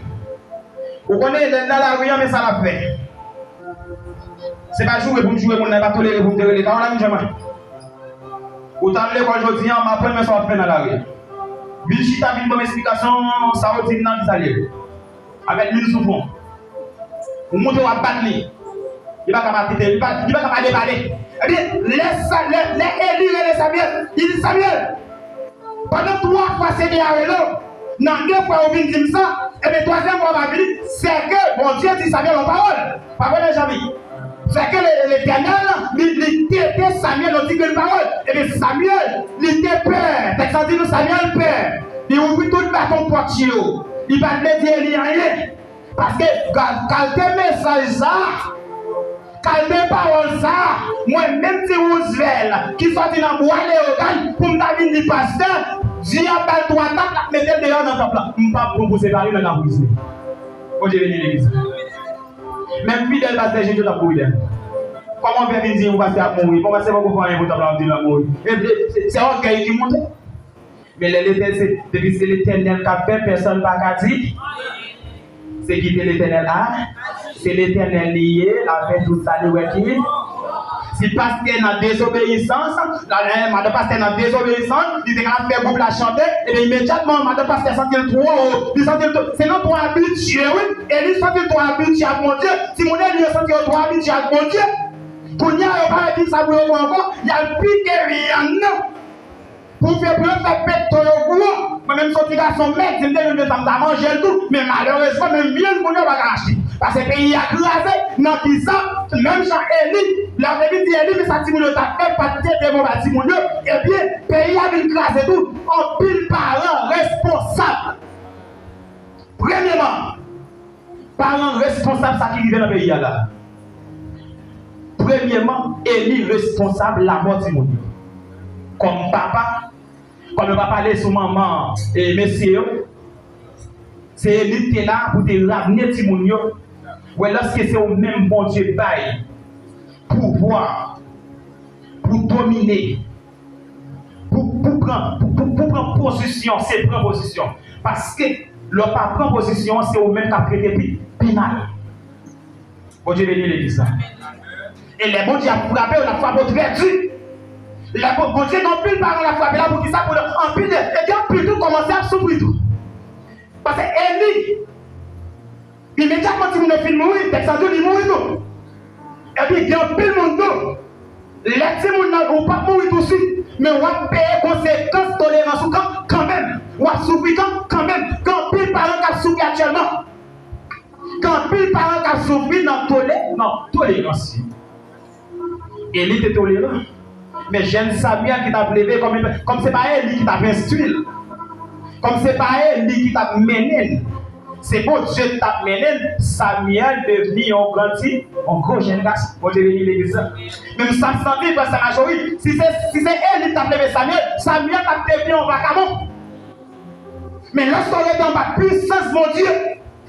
vous connaissez dans la rue, mais ça l'a fait. C'est pas jouer pour me jouer, on n'a pas toléré pour me dire les Caroline, jamais. Autant l'école aujourd'hui, on m'apprend, mais ça va faire dans la rue. Vilchita vient comme explication, ça va dire dans l'Italie. Avec l'une sous fond. Vous montrez à battre. Il va pas déballer. Eh bien, laisse Élie et les Samuel. Il dit Samuel, pendant 3 fois c'est des arrêts, dans 2 fois on vient dire ça, et bien 3e fois on va dire, c'est que bon Dieu dit Samuel en parole. Pas vrai, jamais. C'est que l'Éternel, il était Samuel, on dit que une parole. Et bien Samuel, il était père. Texte dit Samuel père. Il ouvrit tout le bâton portier. Il va te dire Élie rien. Parce que quand tes messages ça, quand tes paroles ça, moi-même si Roosevelt qui sortit dans le bois léogal pour me dire pasteur, j'ai appelé 3 tapes, mettez dehors dans le plan. Je ne peux pas proposer parler dans la bouche. Quand je viens à l'église. Même fidèle pasteur Jésus l'a pour elle. Comment on peut dire qu'on va se mourir? Comment c'est qu'on va faire un bout de la mourir? C'est orgueil qui monte. Mais depuis c'est l'Éternel qui a fait, personne ne va dire. C'est qui l'Éternel a. C'est l'Éternel lié, la fait tout ça, si le pasteur est en désobéissance, madame pasteur est en désobéissance, il est capable de faire groupe la chanter, et bien immédiatement, madame pasteur sent le trop haut, il sent le trop. C'est non trop habitué, oui, et lui sent le trop habitué à mon Dieu. Si mon Dieu sent le trop habitué à mon Dieu, pour n'y avoir pas dit ça pour encore, il y a le piqué rien, non. Pour faire plus de pète ton yogourt, moi-même sorti dans son mec, je me dis, je vais manger tout, mais malheureusement, même bien, je ne vais pas acheter. Parce que le pays a crasé, dans qui ça, même Jean Élie, la Bible dit Élie, mais ça dit, on t'a fait pas de mon bâtiment, et bien, le pays a vu crasé tout, en pile parents responsables. Premièrement, parents responsables, ça qui vient dans le pays là. Premièrement, Élie responsable la mort de mon Dieu. Comme papa, comme le papa laisse son maman et messieurs, c'est Élie qui est là pour te ramener Timounio. Ou lorsque c'est au même bon Dieu bail, pouvoir, pour dominer, pour prendre position, c'est prendre position. Parce que le pas prendre position, c'est au même qui a traité pénal. Bon Dieu bénit l'église. Et les bons dieux ont frappé, on a frappé votre vertu. Les bons dieux n'ont plus le parent, on a frappé là pour qui ça, pour en pile, et bien plutôt commencer à souffrir tout. Parce que Élie, immédiatement, si vous ne filmez mourir, texte il mourit tout. Et puis, il y a un pile de monde. Les petits ne vont pas mourir tout de suite. Mais on va payer conséquences, tolérance quand même. On va souffrir quand même. Quand pile parents qui souffrent actuellement. Quand pile parents qui souffrent dans tolérance. Élie était tolérant. Mais j'aime Samuel qui t'a levé comme c'est pas Élie qui t'a instruit. Comme c'est pas Élie qui t'a mené. C'est bon Dieu qui t'a mené. Samuel devenu un gros jeune garçon. Pour devenir l'église. Même ça me semble parce que la majorité. Si c'est Élie qui t'a levé Samuel t'a devenu un vagabond. Mais lorsqu'on était en bas de puissance, mon Dieu,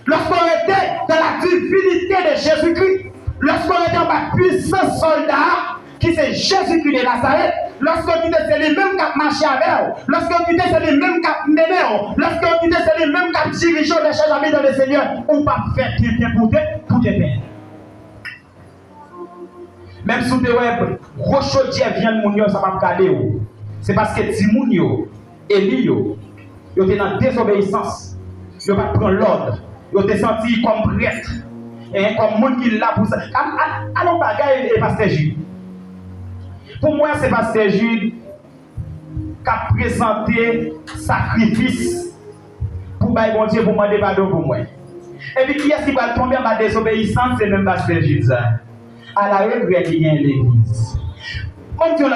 lorsqu'on était dans la divinité de Jésus-Christ, lorsqu'on était en bas de puissance soldat, qui c'est Jésus-Christ de Nazareth, lorsqu'on dit c'est les mêmes qui ont marché avec eux, lorsqu'on dit c'est les mêmes qui ont mené eux, lorsqu'on dit c'est les mêmes qui ont dirigé les choses amis dans le Seigneur, on ne peut pas faire quelqu'un pour te faire. Même si vous avez Rochaudier vient de Mounio, ça va me garder. C'est parce que Timounio, Élie, ils étaient dans désobéissance. Ils ne pas prendre l'ordre. Ils étaient sentis comme prêtre. Et comme monde qui est là pour ça. Allons bagaille et pasteur Jules. Pour moi, c'est pasteur Jules qui a présenté sacrifice pour bon Dieu pour demander pardon pour moi. Et puis qui est-ce qui va tomber en désobéissance? C'est même pasteur Jules. À la regret, il y a l'église. Mon Dieu,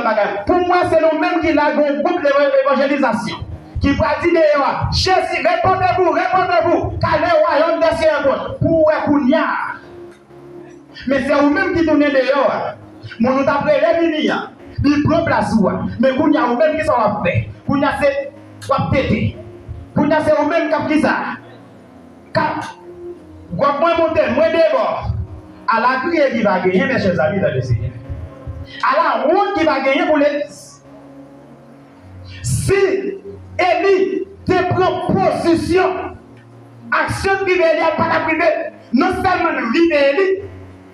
pour moi, c'est le même qui a un groupe d'évangélisation. Qui va dire d'ailleurs, Jésus, répondez-vous, car le royaume des cieux est bon. Pour Kounia. Mais c'est vous-même qui tournez d'ailleurs. Mon nous appelé les miniens. Il prend place. Mais Kounia, vous-même qui sont à faire. Kounia, c'est quoi péter. Kounia, c'est vous-même qui a ça. Car, moi monter, moi d'abord. À la prière qui va gagner, mes chers amis, dans le Seigneur. À la route qui va gagner pour l'église. Si Élie te prend position, action privée, il n'y a pas la privée, non seulement vie d'Élie,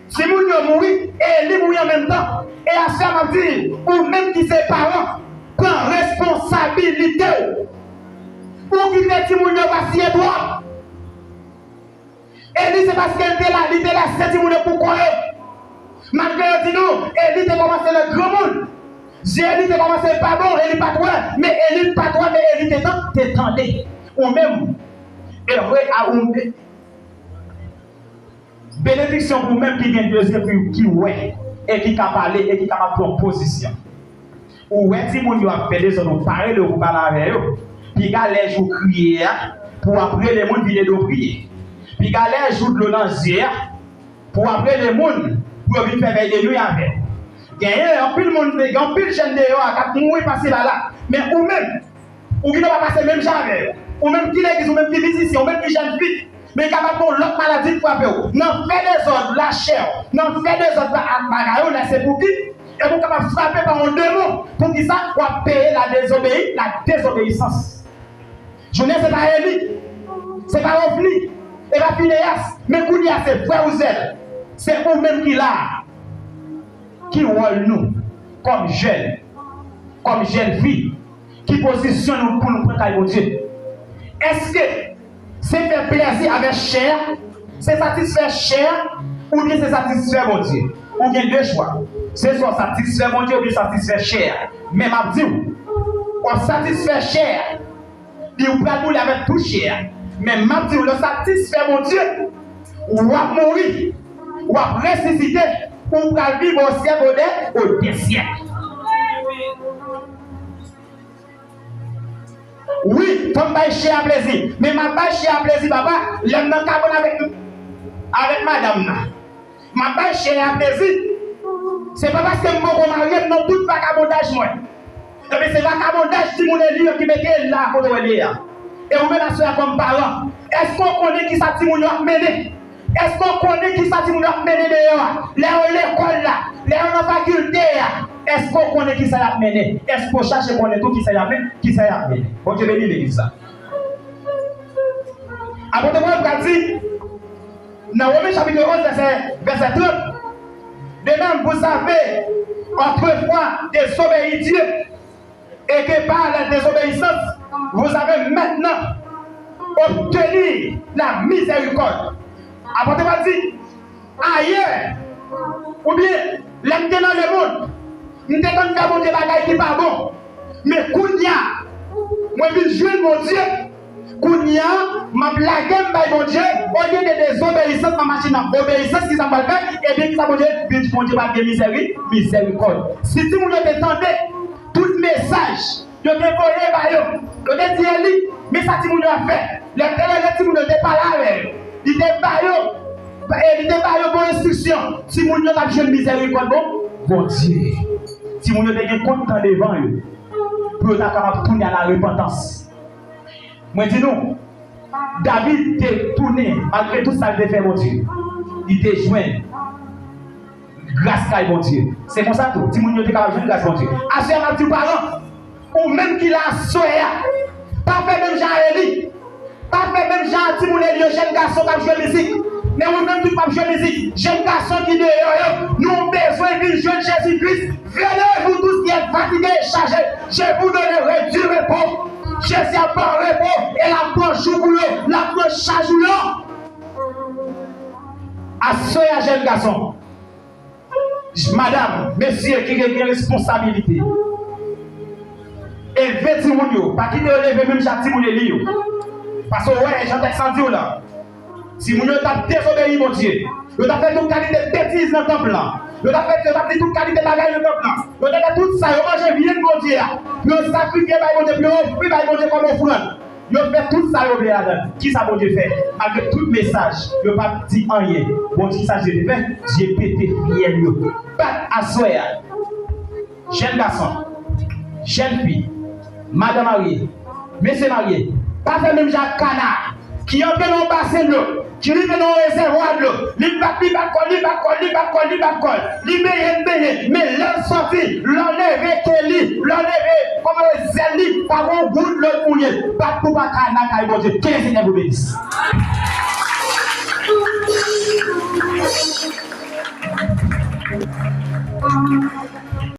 si vous mourrez, Élie mourit en même temps. Et à ça, m'a dit, ou même qui ses parents, prend responsabilité. Pour qu'il te dit, moun yo pas si droit. Élie, c'est parce qu'elle était là, il était là, c'est moun pour quoi. Malgré dit nous, Élie te commencé le grand monde. Élie te commencé pas bon, Élie pas toi, mais Élie pas toi, mais Élie t'étendait. Ou même, et vrai à ou bénédiction pour même qui vient deuxième qui ouais et qui a parlé et qui a prendre position. Ou ouais si mon yo a fait des on parler de vous parler avec eux. Puis galère jou crier pour après les monde venir de prier. Puis galère jou de l'onanger pour après les monde pour venir faire des nuits avec. Gagner en pile monde en pile jeune de yo a mourir passer là mais ou même ou qui ne va passer même jamais ou même qui l'église ou même qui musicien ou même qui jeune fille mais capable pour l'autre maladie de frapper. Non, fait des ordres, la chair. Non, fait des ordres à bagaille, là c'est pour qui? Et vous capable frapper par un démon. Pour qui ça? Pour payer la désobéissance. Je ne sais pas Élie. C'est pas Ofni. Et pas Phinéas. Mais Kounia, c'est frère ou zèle. C'est vous-même qui l'a. Qui rôle nous comme jeune fille. Qui positionne nous pour nous prendre au Dieu. Est-ce que c'est faire plaisir avec chair, c'est satisfaire chair, ou bien c'est satisfaire mon Dieu? Ou bien deux choix. C'est soit satisfaire mon Dieu ou bien satisfaire chair. Mais m'a dit, on satisfait chair, puis on peut mourir avec tout chair. Mais m'a dit, le satisfaire mon Dieu, ou va mourir, ou va ressusciter, ou va vivre au siècle au des siècles. Oui, comme je suis à plaisir. Mais ma suis à plaisir, papa, l'aime dans carbone avec madame. Ma suis à plaisir. C'est pas parce que je suis marié, non, tout vagabondage, moi. Mais c'est vagabondage si mon élève qui mettait là pour le lire. Et vous mettez la soeur comme parent. Est-ce qu'on connaît qui ça Timoun a mené? Est-ce qu'on connaît qui ça Timoun a mené dehors? L'école là, la faculté là. Est-ce qu'on connaît qui ça a mené? Est-ce qu'on cherche qu'on connaît tout qui ça a mené? Qui ça a mené? Bon Dieu bénit l'église ça. Après moi, je dis, dans Romains chapitre 11, verset 30, de même vous savez autrefois désobéi Dieu et que par la désobéissance, vous avez maintenant obtenu la miséricorde. Après moi, je dis, ailleurs, ou bien, l'homme dans le monde, nous ne pouvons pas faire des bagailles qui ne sont pas bon. Mais Kounia, moi je joue mon Dieu. Kounia, ma blague mon Dieu, au lieu de désobéissance, ma machine à obéissance qui s'en va faire, et bien qui s'en va dire, mon Dieu va de miséricorde. Si tu me t'entendais, tout message, je te voyais par eux, je te dis, mais ça tu m'as fait. Le tu m'as pas là avec il était par eux, il était par eux pour instruction. Si mon Dieu a besoin de miséricorde, bon Dieu. Si mon Dieu est content devant eux, pour être tourner à la repentance. Moi, dis nous, David t'est tourné, malgré tout ça qu'il a fait, mon Dieu. Il t'est joint. Grâce à mon Dieu. C'est comme ça tout. Si mon Dieu est capable de jouer grâce à mon Dieu. Assez à tes parents, ou même qu'il a soya, pas fait même Jean-Élie, pas fait même Jean-Timon, le jeune garçon qui a joué musique. Mais vous-même, tu ne peux pas jouer musique. Jeune garçon qui est nous avons besoin de jouer Jésus-Christ. Venez, vous tous qui êtes fatigués et chargés. Je vous donnerai du repos. Je suis à part repos et la planche joue la planche charge. À ce jeune garçon, madame, monsieur qui a une responsabilité. Et vêtements, pas qui te lève même chaque petit parce que ouais, j'entends dire là. Si vous avez désobéi, mon Dieu, vous avez fait toute qualité de bêtises dans le temple là. Vous avez fait toute qualité de bagaille dans le temple là. Vous avez fait tout ça, vous mangez bien, mon Dieu. Vous avez sacrifié, mon Dieu, vous avez offert, mon Dieu, comme offrande. Vous avez fait tout ça, vous avez fait. Qui ça, mon Dieu, fait? Malgré tout message, vous n'avez pas dit rien. Bon Dieu, ça, j'ai fait, j'ai pété fier. Pas à soya. Jeune garçon, jeune fille, madame mariée, monsieur marié, pas fait même Jacques Canard, qui ont fait un bassin de l'eau. qui lui met dans le réservoir de l'eau. Il bat, mais l'homme sorti, l'enlever Kelly, l'enlever comme le zéli, par un goût de l'autre mouillé. Pas pour pas qu'un bon Dieu. Qu'est-ce que vous bénisse?